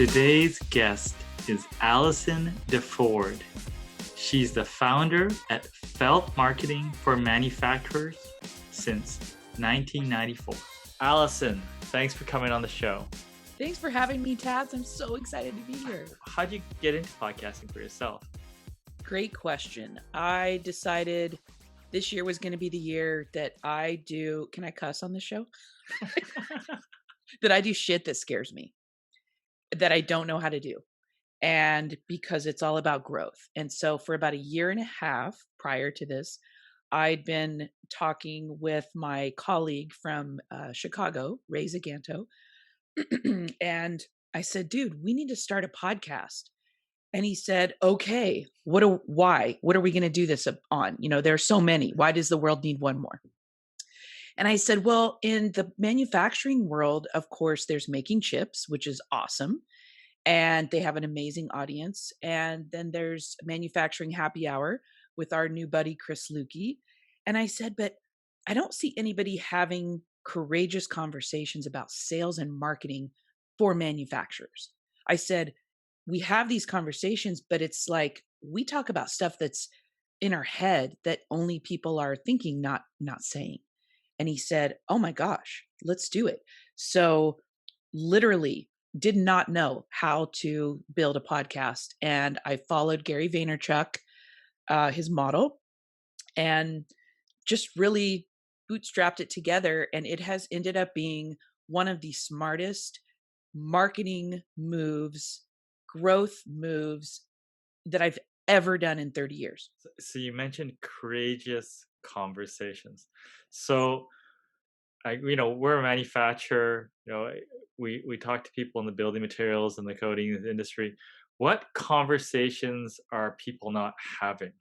Today's guest is Allison DeFord. She's the founder at Felt Marketing for Manufacturers since 1994. Allison, thanks for coming on the show. Thanks for having me, Tats. I'm so excited to be here. How'd you get into podcasting for yourself? Great question. I decided this year was going to be the year that I do, can I cuss on this show? That I do shit that scares me, that I don't know how to do. And because it's all about growth. And so for about a year and a half prior to this, I'd been talking with my colleague from Chicago, Ray Zaganto. And I said, dude, we need to start a podcast. And he said, okay, why? What are we going to do this on? You know, there are so many. Why does the world need one more? And I said, well, in the manufacturing world, of course, there's making chips, which is awesome. And they have an amazing audience. And then there's manufacturing happy hour with our new buddy, Chris Lukey. And I said, but I don't see anybody having courageous conversations about sales and marketing for manufacturers. I said, we have these conversations, but it's like we talk about stuff that's in our head that only people are thinking, not saying. And he said, oh my gosh, let's do it. So literally did not know how to build a podcast. And I followed Gary Vaynerchuk, his model, and just really bootstrapped it together. And it has ended up being one of the smartest marketing moves, growth moves that I've ever done in 30 years. So you mentioned courageous conversations. So, we're a manufacturer. We talk to people in the building materials and the coating industry. What conversations are people not having?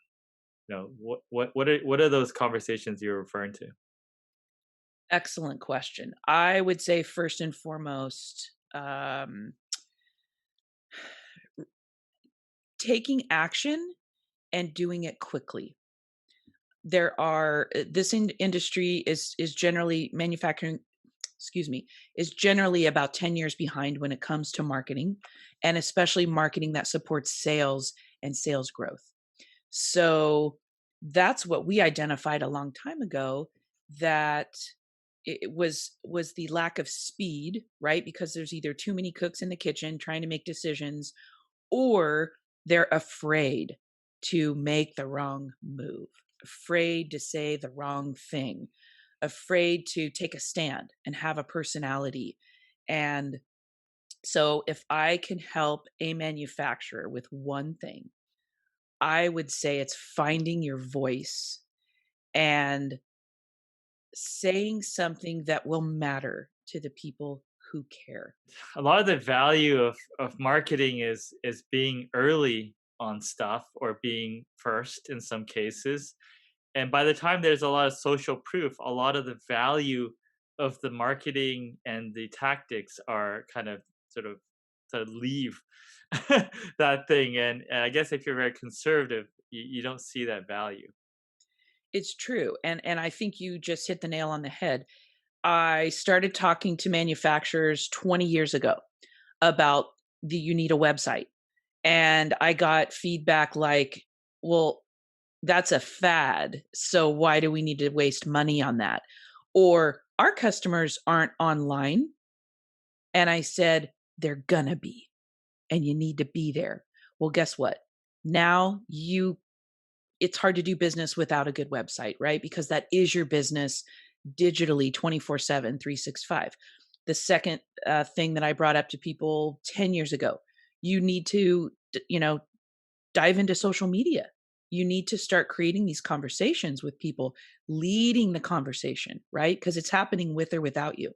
What are those conversations you're referring to? Excellent question. I would say first and foremost, taking action and doing it quickly. This industry is generally manufacturing, is generally about 10 years behind when it comes to marketing, and especially marketing that supports sales and sales growth. So that's what we identified a long time ago, that it was the lack of speed, right? Because there's either too many cooks in the kitchen trying to make decisions, or they're afraid to make the wrong move, afraid to say the wrong thing, afraid to take a stand and have a personality. And so if I can help a manufacturer with one thing, I would say it's finding your voice and saying something that will matter to the people who care. A lot of the value of marketing is being early on stuff, or being first in some cases. And by the time there's a lot of social proof, a lot of the value of the marketing and the tactics are kind of sort of to leave that thing. And I guess if you're very conservative, you don't see that value. It's true. And I think you just hit the nail on the head. I started talking to manufacturers 20 years ago about you need a website. And I got feedback like, well, that's a fad. So why do we need to waste money on that? Or our customers aren't online. And I said, they're gonna be, and you need to be there. Well, guess what? Now it's hard to do business without a good website, right? Because that is your business digitally 24/7, 365. The second thing that I brought up to people 10 years ago, you need to, dive into social media. You need to start creating these conversations with people, leading the conversation, right? Because it's happening with or without you.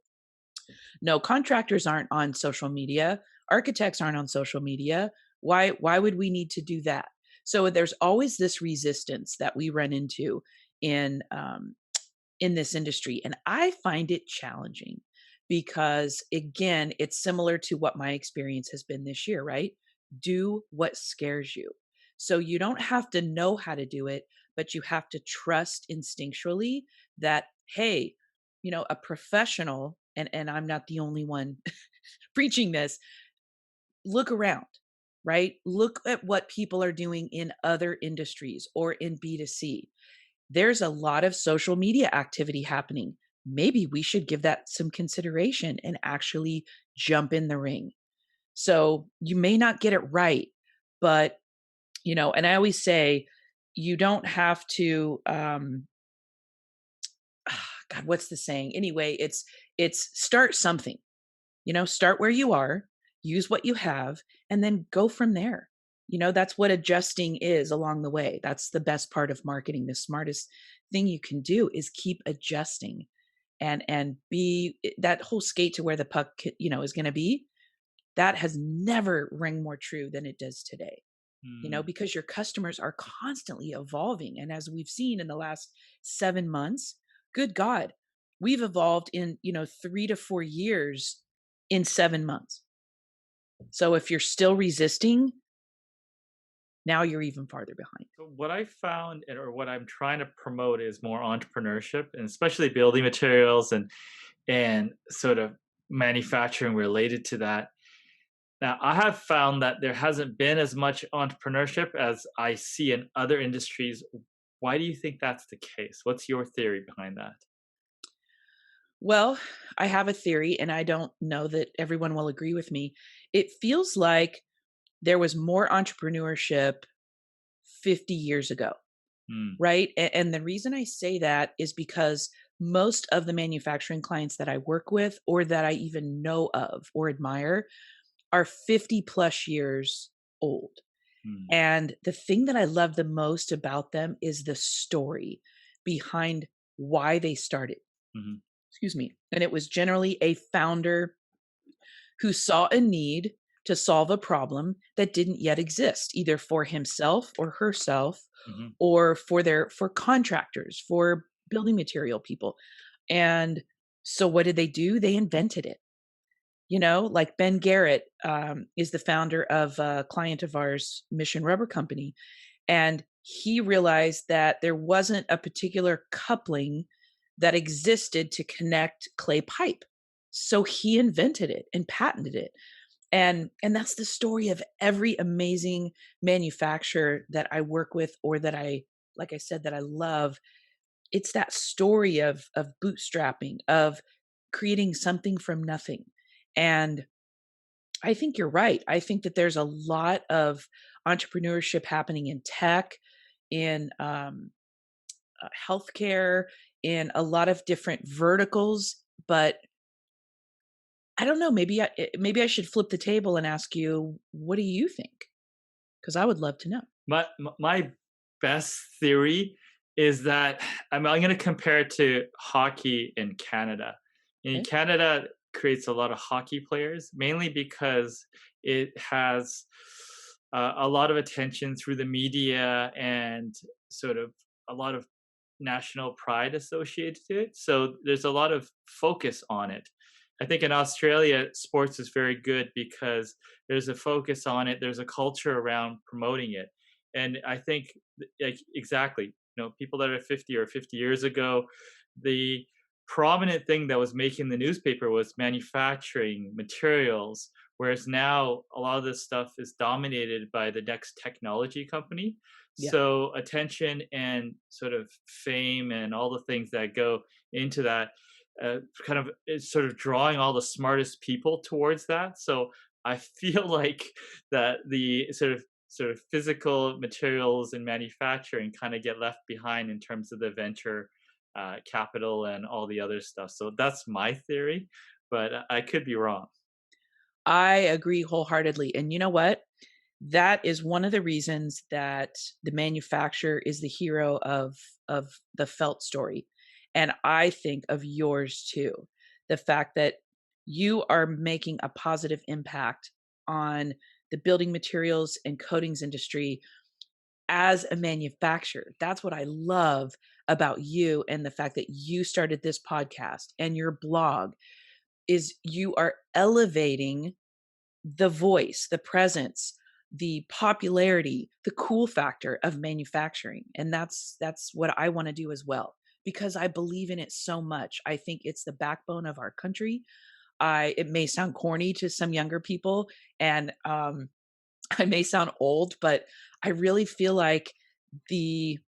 No, contractors aren't on social media. Architects aren't on social media. Why would we need to do that? So there's always this resistance that we run into in this industry. And I find it challenging because, again, it's similar to what my experience has been this year, right? Do what scares you. So you don't have to know how to do it, but you have to trust instinctually that, hey, a professional, and I'm not the only one preaching this, look around, right? Look at what people are doing in other industries or in B2C. There's a lot of social media activity happening. Maybe we should give that some consideration and actually jump in the ring. So you may not get it right, but and I always say you don't have to God, what's the saying? Anyway, it's start something. Start where you are, use what you have, and then go from there. That's what adjusting is along the way. That's the best part of marketing. The smartest thing you can do is keep adjusting and be that whole skate to where the puck, is going to be. That has never rang more true than it does today. Mm. Because your customers are constantly evolving. And as we've seen in the last 7 months, good God, we've evolved in, 3 to 4 years in 7 months. So if you're still resisting, now you're even farther behind. So what I found, or what I'm trying to promote, is more entrepreneurship, and especially building materials and sort of manufacturing related to that. Now, I have found that there hasn't been as much entrepreneurship as I see in other industries. Why do you think that's the case? What's your theory behind that? Well, I have a theory, and I don't know that everyone will agree with me. It feels like there was more entrepreneurship 50 years ago. Mm, Right? And the reason I say that is because most of the manufacturing clients that I work with or that I even know of or admire are 50 plus years old. mm, And the thing that I love the most about them is the story behind why they started. mhm, Excuse me. And it was generally a founder who saw a need to solve a problem that didn't yet exist, either for himself or herself, mhm, or for contractors, for building material people. And so what did they do? They invented it. Like Ben Garrett is the founder of a client of ours, Mission Rubber Company. And he realized that there wasn't a particular coupling that existed to connect clay pipe. So he invented it and patented it. And that's the story of every amazing manufacturer that I work with or that I like I said that I love. It's that story of bootstrapping, of creating something from nothing. And I think you're right. I think that there's a lot of entrepreneurship happening in tech, in healthcare, in a lot of different verticals. But I don't know. Maybe I should flip the table and ask you, what do you think? Because I would love to know. My best theory is that I'm going to compare it to hockey in Canada. In Okay. Canada, creates a lot of hockey players, mainly because it has a lot of attention through the media and sort of a lot of national pride associated to it. So there's a lot of focus on it. I think in Australia, sports is very good because there's a focus on it. There's a culture around promoting it, and I think like exactly, people that are 50 or 50 years ago, the prominent thing that was making the newspaper was manufacturing materials, whereas now a lot of this stuff is dominated by the next technology company. Yeah. So attention and sort of fame and all the things that go into that kind of is sort of drawing all the smartest people towards that. So I feel like that the sort of physical materials and manufacturing kind of get left behind in terms of the venture capital and all the other stuff. So that's my theory, but I could be wrong. I agree wholeheartedly. And you know what? That is one of the reasons that the manufacturer is the hero of the felt story. And I think of yours too. The fact that you are making a positive impact on the building materials and coatings industry as a manufacturer. That's what I love about you and the fact that you started this podcast and your blog is you are elevating the voice, the presence, the popularity, the cool factor of manufacturing. And that's what I want to do as well because I believe in it so much. I think it's the backbone of our country. It may sound corny to some younger people, and I may sound old, but I really feel like the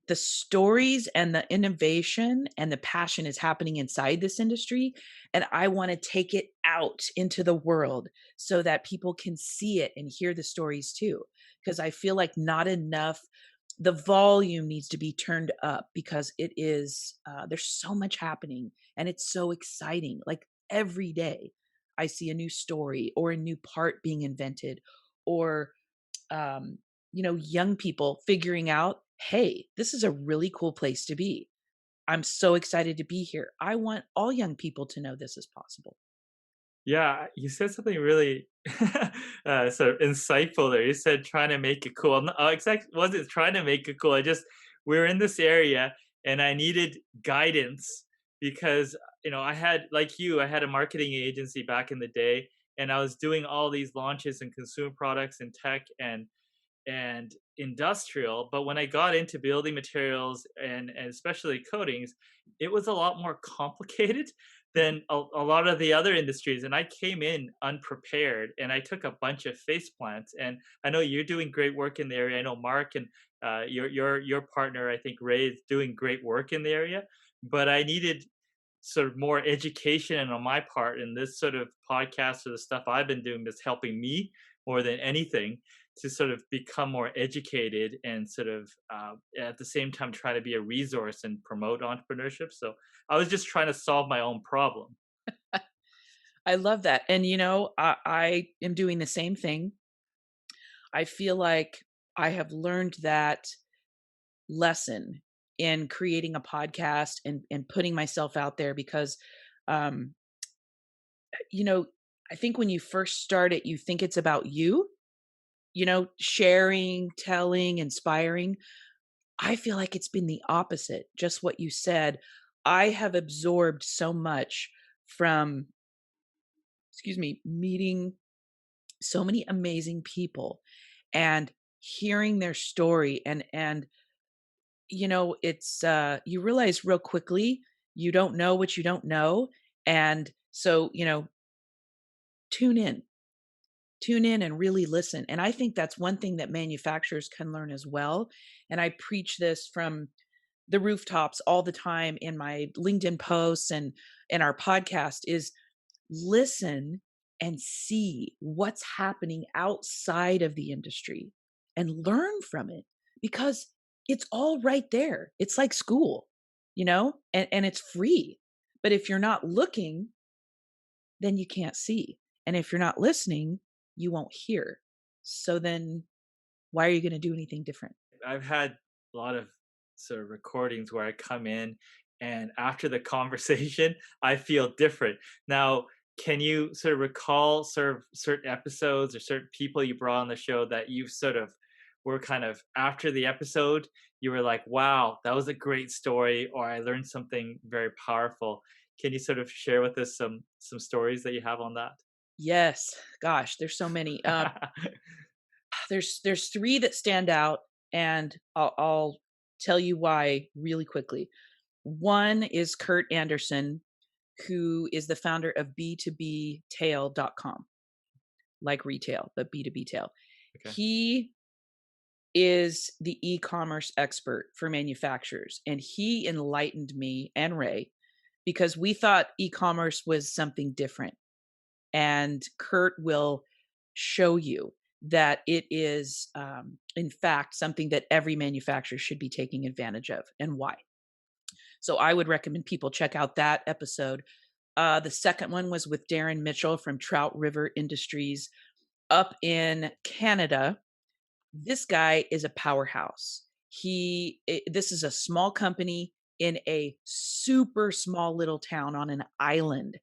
the stories and the innovation and the passion is happening inside this industry, and I want to take it out into the world so that people can see it and hear the stories too, because I feel like not enough, the volume needs to be turned up because it is there's so much happening and it's so exciting. Like every day I see a new story or a new part being invented, or um, young people figuring out, hey, this is a really cool place to be. I'm so excited to be here. I want all young people to know this is possible. Yeah, you said something really sort of insightful there. You said trying to make it cool. I'm not, exactly wasn't trying to make it cool. I just we were in this area and I needed guidance because I had like you, I had a marketing agency back in the day, and I was doing all these launches in consumer products and tech and industrial. But when I got into building materials and especially coatings, it was a lot more complicated than a lot of the other industries. And I came in unprepared and I took a bunch of face plants. And I know you're doing great work in the area. I know Mark and your partner, I think Ray, is doing great work in the area. But I needed sort of more education on my part, and this sort of podcast or the stuff I've been doing is helping me more than anything to sort of become more educated and sort of at the same time try to be a resource and promote entrepreneurship. So I was just trying to solve my own problem. I love that. And, I am doing the same thing. I feel like I have learned that lesson in creating a podcast and putting myself out there because, um, you know, I think when you first start it, you think it's about you, sharing, telling, inspiring. I feel like it's been the opposite, just what you said. I have absorbed so much from, excuse me, meeting so many amazing people and hearing their story, and it's you realize real quickly you don't know what you don't know. And so, tune in tune in and really listen. And I think that's one thing that manufacturers can learn as well. And I preach this from the rooftops all the time in my LinkedIn posts and in our podcast is listen and see what's happening outside of the industry and learn from it, because it's all right there. It's like school, and it's free. But if you're not looking, then you can't see. And if you're not listening, you won't hear. So then why are you going to do anything different? I've had a lot of sort of recordings where I come in and after the conversation, I feel different. Now, can you sort of recall sort of certain episodes or certain people you brought on the show that you sort of were kind of after the episode, you were like, wow, that was a great story, or I learned something very powerful. Can you sort of share with us some stories that you have on that? Yes. Gosh, there's so many. There's three that stand out, and I'll tell you why really quickly. One is Kurt Anderson, who is the founder of b2btail.com, like retail, but B2B tail. Okay. He is the e-commerce expert for manufacturers, and he enlightened me and Ray because we thought e-commerce was something different. And Kurt will show you that it is, in fact, something that every manufacturer should be taking advantage of, and why. So I would recommend people check out that episode. The second one was with Darren Mitchell from Trout River Industries up in Canada. This guy is a powerhouse. This is a small company in a super small little town on an island,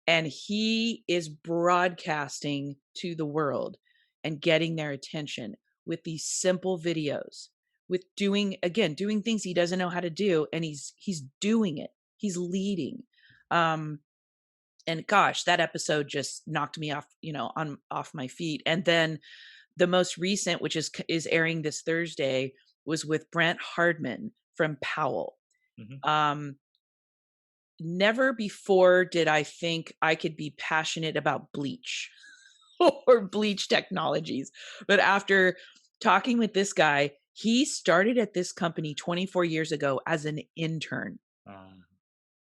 and he is broadcasting to the world and getting their attention with these simple videos, with doing things he doesn't know how to do, and he's doing it. He's leading. Um and gosh, that episode just knocked me off, on off my feet. And then the most recent, which is airing this Thursday, was with Brent Hardman from Powell. Hmm. Um never before did I think I could be passionate about bleach or bleach technologies. But after talking with this guy, he started at this company 24 years ago as an intern. Um,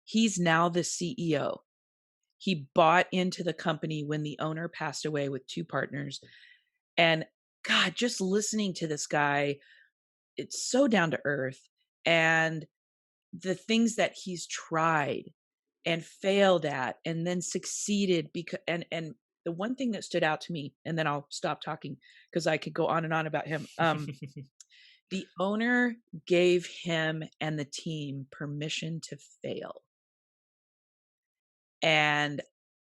He's now the CEO. He bought into the company when the owner passed away with two partners. And God, just listening to this guy, it's so down to earth. And the things that he's tried and failed at and then succeeded, because and the one thing that stood out to me, and then I'll stop talking because I could go on and on about him. The owner gave him and the team permission to fail. And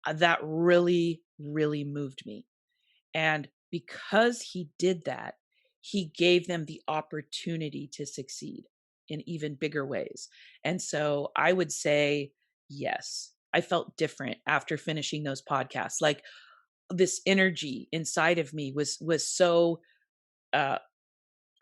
that really, really moved me. And because he did that, he gave them the opportunity to succeed in even bigger ways. And so I would say, yes, I felt different after finishing those podcasts. Like this energy inside of me was so uh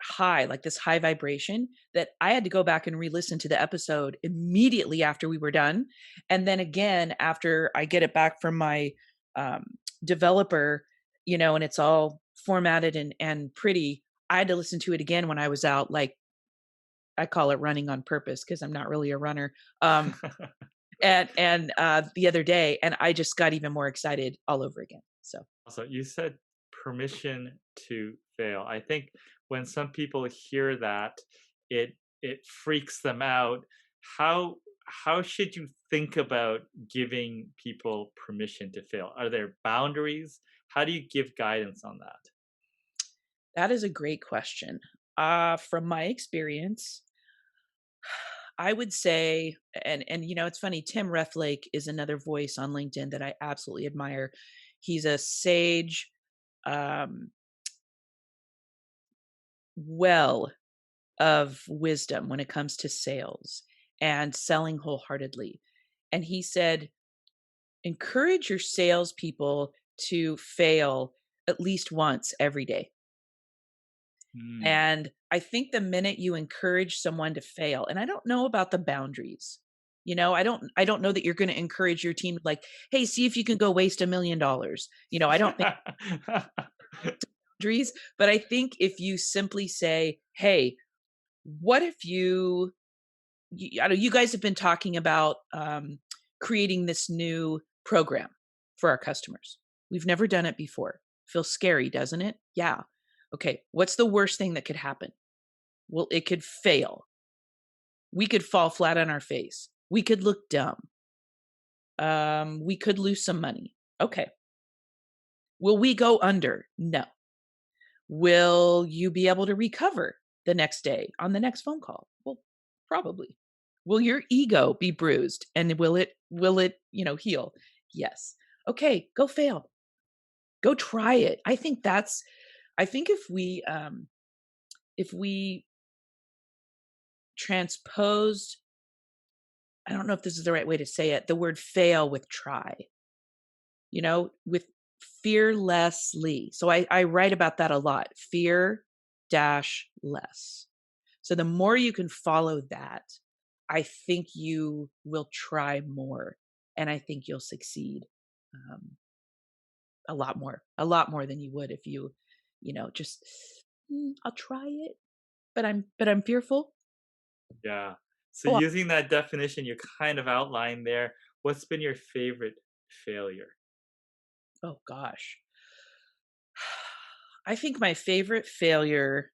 high, like this high vibration, that I had to go back and re-listen to the episode immediately after we were done. And then again, after I get it back from my um, developer, and it's all formatted and pretty, I had to listen to it again when I was out, like I call it running on purpose because I'm not really a runner. And the other day, and I just got even more excited all over again. So so you said permission to fail. I think when some people hear that, it freaks them out. How how should you think about giving people permission to fail? Are there boundaries? How do you give guidance on that? that is a great question. From my experience, I would say, and it's funny, Tim Reflake is another voice on LinkedIn that I absolutely admire. He's a sage, um, well of wisdom when it comes to sales and selling wholeheartedly. And he said, encourage your salespeople to fail at least once every day. Mm. And I think the minute you encourage someone to fail, and I don't know about the boundaries. I don't know that you're going to encourage your team like, "Hey, see if you can go waste $1 million." I don't think boundaries, but I think if you simply say, "Hey, what if I know you guys have been talking about creating this new program for our customers. We've never done it before. Feels scary, doesn't it? Yeah. Okay. What's the worst thing that could happen? Well, it could fail. We could fall flat on our face. We could look dumb. We could lose some money. Okay. Will we go under? No. Will you be able to recover the next day on the next phone call? Well, probably. Will your ego be bruised and will it heal? Yes. Okay, go fail. Go try it. I think if we transposed, I don't know if this is the right way to say it, the word fail with try, with fearlessly. So I write about that a lot. Fear dash less. So the more you can follow that, I think you will try more, and I think you'll succeed um, a lot more than you would if just I'll try it, but I'm fearful. Yeah. So Oh, using that definition you kind of outlined there, what's been your favorite failure? oh gosh, I think my favorite failure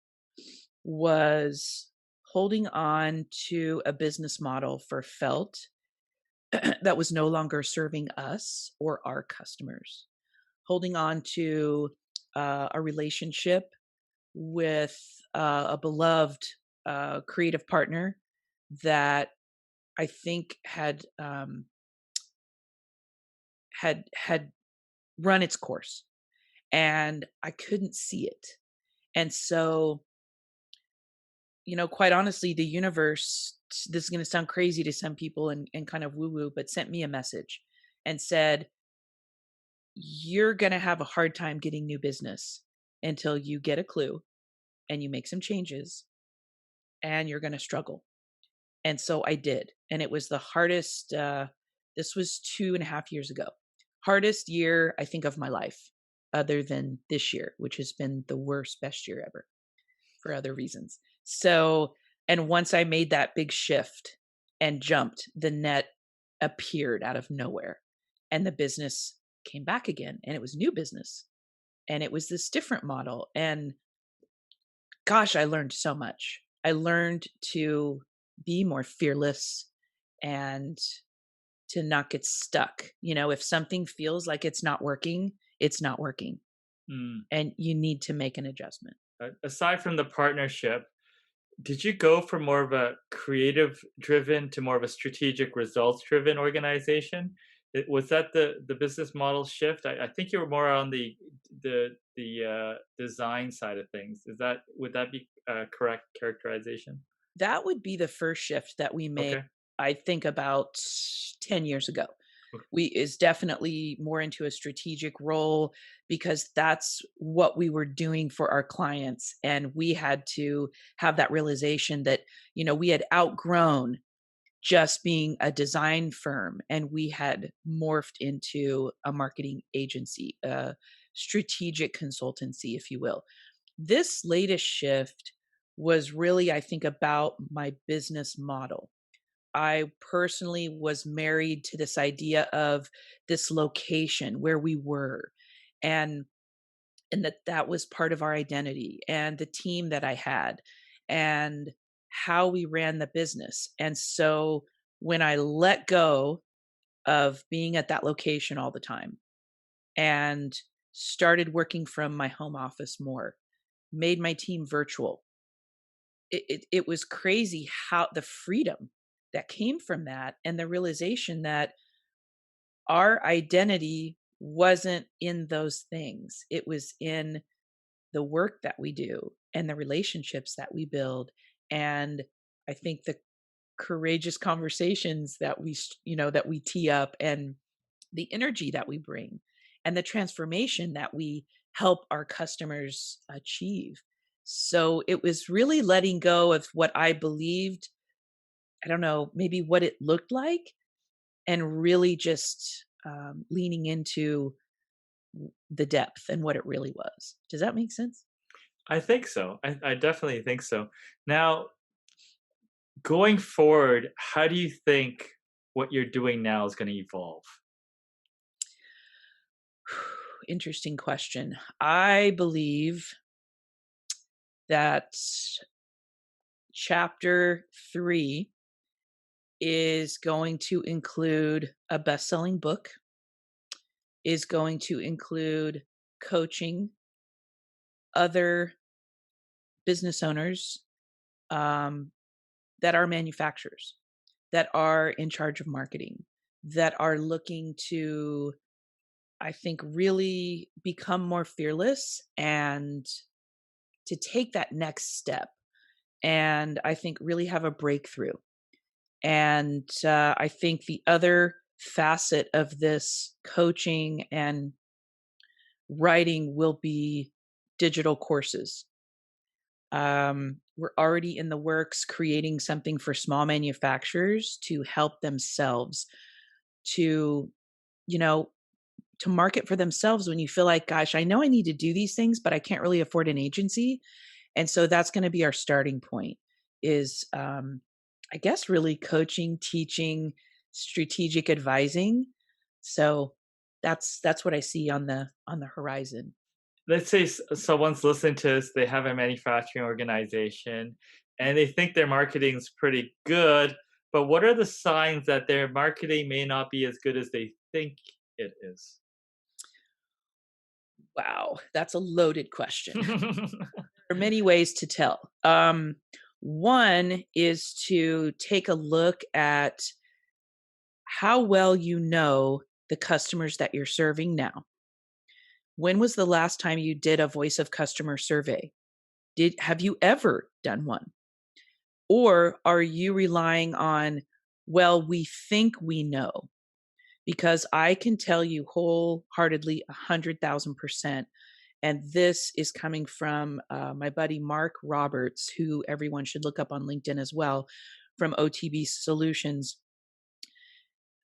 was holding on to a business model for felt that was no longer serving us or our customers. Holding on to a relationship with a beloved creative partner that I think had run its course, and I couldn't see it. And so, quite honestly, the universe, this is going to sound crazy to some people and kind of woo woo, but sent me a message and said, you're going to have a hard time getting new business until you get a clue and you make some changes, and you're going to struggle. And so I did. And it was the hardest, this was 2.5 years ago. Hardest year, I think, of my life, other than this year, which has been the worst, best year ever for other reasons. So, and once I made that big shift and jumped, the net appeared out of nowhere and the business came back again, and it was new business and it was this different model. And gosh, I learned so much. I learned to be more fearless and to not get stuck. If something feels like it's not working, it's not working. Mm. And you need to make an adjustment. Aside from the partnership, did you go from more of a creative driven to more of a strategic results driven organization? Was that the business model shift? I think you were more on the design side of things. Would that be a correct characterization? That would be the first shift that we made, Okay. I think, about 10 years ago. Okay. We is definitely more into a strategic role because that's what we were doing for our clients. And we had to have that realization that, we had outgrown just being a design firm and we had morphed into a marketing agency, a strategic consultancy, if you will. This latest shift was really, I think, about my business model. I personally was married to this idea of this location where we were, and that was part of our identity, and the team that I had, and how we ran the business. And so when I let go of being at that location all the time and started working from my home office more, made my team virtual, it was crazy how the freedom that came from that, and the realization that our identity wasn't in those things. It was in the work that we do and the relationships that we build. And I think the courageous conversations that that we tee up, and the energy that we bring, and the transformation that we help our customers achieve. So it was really letting go of what I believed, I don't know, maybe what it looked like, and really just leaning into the depth and what it really was. Does that make sense? I think so. I definitely think so. Now, going forward, how do you think what you're doing now is going to evolve? Interesting question. I believe that chapter 3 is going to include a best-selling book, is going to include coaching other business owners, um, that are manufacturers, that are in charge of marketing, that are looking to, I think, really become more fearless and to take that next step. And I think really have a breakthrough. And I think the other facet of this coaching and writing will be digital courses. We're already in the works creating something for small manufacturers to help themselves to, you know, to market for themselves when you feel like, gosh, I know I need to do these things, but I can't really afford an agency. And so that's going to be our starting point is, I guess, really coaching, teaching, strategic advising. So that's what I see on the horizon. Let's say someone's listening to this, they have a manufacturing organization and they think their marketing's pretty good, but what are the signs that their marketing may not be as good as they think it is? Wow, that's a loaded question. There are many ways to tell. One is to take a look at how well you know the customers that you're serving now. When was the last time you did a voice of customer survey? Have you ever done one? Or are you relying on, well, we think we know? Because I can tell you wholeheartedly, 100,000%. And this is coming from my buddy Mark Roberts, who everyone should look up on LinkedIn as well, from OTB Solutions,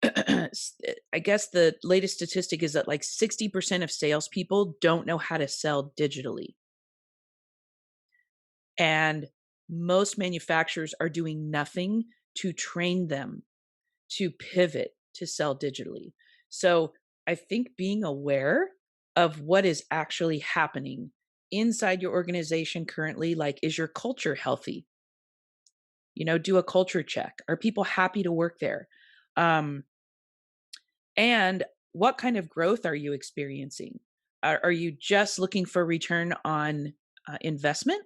I guess the latest statistic is that like 60% of salespeople don't know how to sell digitally. And most manufacturers are doing nothing to train them to pivot to sell digitally. So I think being aware of what is actually happening inside your organization currently, like, is your culture healthy? Do a culture check. Are people happy to work there? Um, and what kind of growth are you experiencing? Are you just looking for return on investment?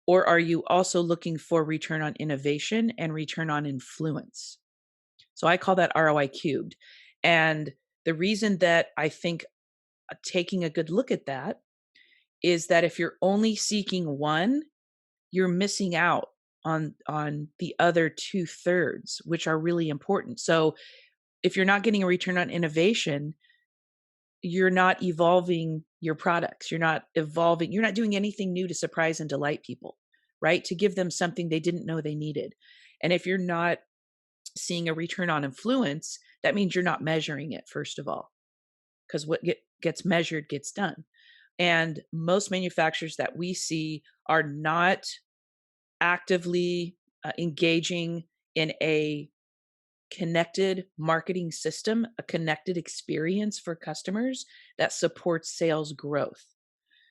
Or are you also looking for return on innovation and return on influence? So I call that ROI cubed. And the reason that I think taking a good look at that is that if you're only seeking one, you're missing out on the other two thirds, which are really important. So if you're not getting a return on innovation, you're not evolving your products. You're not doing anything new to surprise and delight people, right? To give them something they didn't know they needed. And if you're not seeing a return on influence, that means you're not measuring it, first of all, because what gets measured gets done. And most manufacturers that we see are not actively engaging in a connected marketing system, a connected experience for customers that supports sales growth.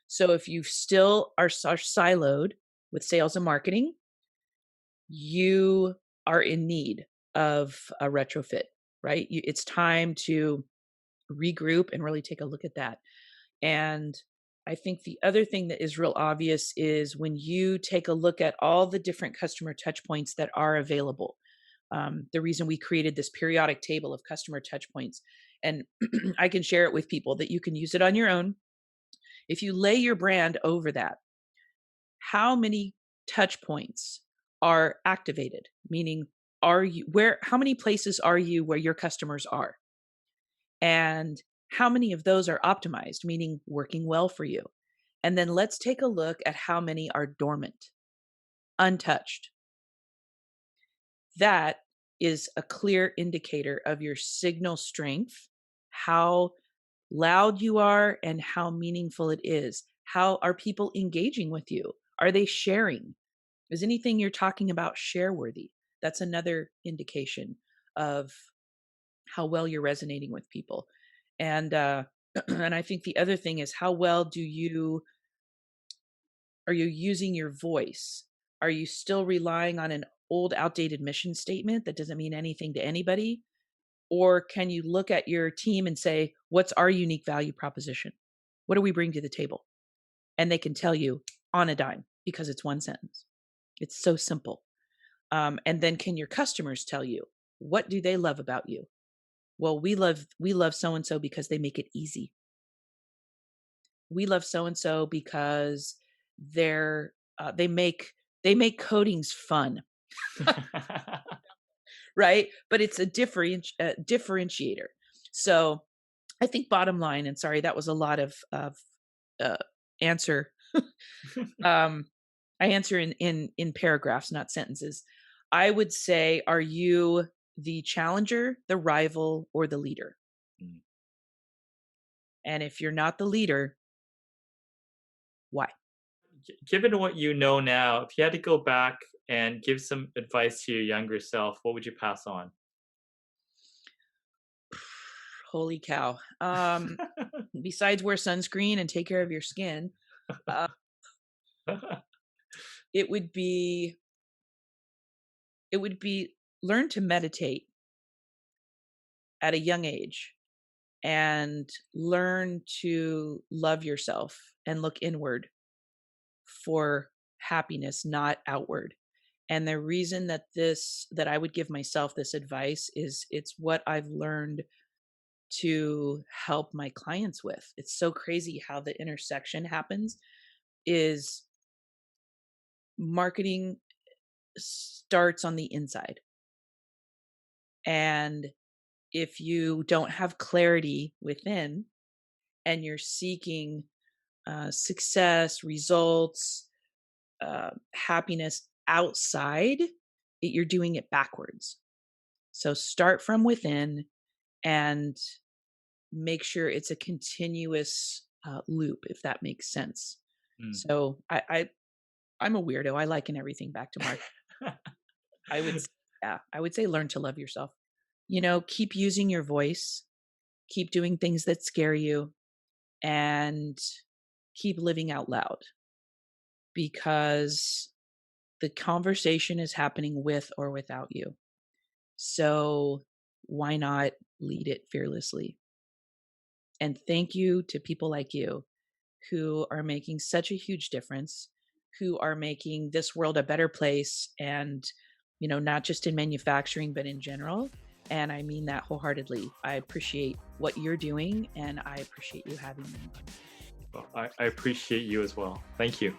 So if you still are siloed with sales and marketing, you are in need of a retrofit, right? It's time to regroup and really take a look at that. And I think the other thing that is real obvious is when you take a look at all the different customer touch points that are available. The reason we created this periodic table of customer touch points, and I can share it with people that you can use it on your own. If you lay your brand over that, how many touch points are activated? Meaning, how many places are you where your customers are? And how many of those are optimized, meaning working well for you? And then let's take a look at how many are dormant, untouched. That is a clear indicator of your signal strength, how loud you are and how meaningful it is. How are people engaging with you? Are they sharing? Is anything you're talking about share worthy? That's another indication of how well you're resonating with people. And and I think the other thing is, how well are you using your voice? Are you still relying on an old outdated mission statement that doesn't mean anything to anybody? Or can you look at your team and say, what's our unique value proposition? What do we bring to the table? And they can tell you on a dime because it's one sentence. It's so simple. And then can your customers tell you, what do they love about you? Well, we love so and so because they make it easy. We love so and so because they're they make codings fun, right? But it's a differentiator. So I think bottom line, and sorry, that was a lot of answer. um, I answer in paragraphs, not sentences. I would say, are you the challenger, the rival, or the leader? Mm. And if you're not the leader, why? Given what you know now, if you had to go back and give some advice to your younger self, what would you pass on? Holy cow. Besides wear sunscreen and take care of your skin, uh, it would be learn to meditate at a young age and learn to love yourself and look inward for happiness, not outward. And the reason that I would give myself this advice is it's what I've learned to help my clients with. It's so crazy how the intersection happens. Is marketing starts on the inside. And if you don't have clarity within and you're seeking success, results, happiness outside, you're doing it backwards. So start from within and make sure it's a continuous loop, if that makes sense. Mm. So I'm a weirdo. I liken everything back to marketing. I would, yeah, I would say learn to love yourself. Keep using your voice, keep doing things that scare you, and keep living out loud because the conversation is happening with or without you. So why not lead it fearlessly? And thank you to people like you who are making such a huge difference, who are making this world a better place and, not just in manufacturing, but in general. And I mean that wholeheartedly. I appreciate what you're doing and I appreciate you having me. Well, I appreciate you as well. Thank you.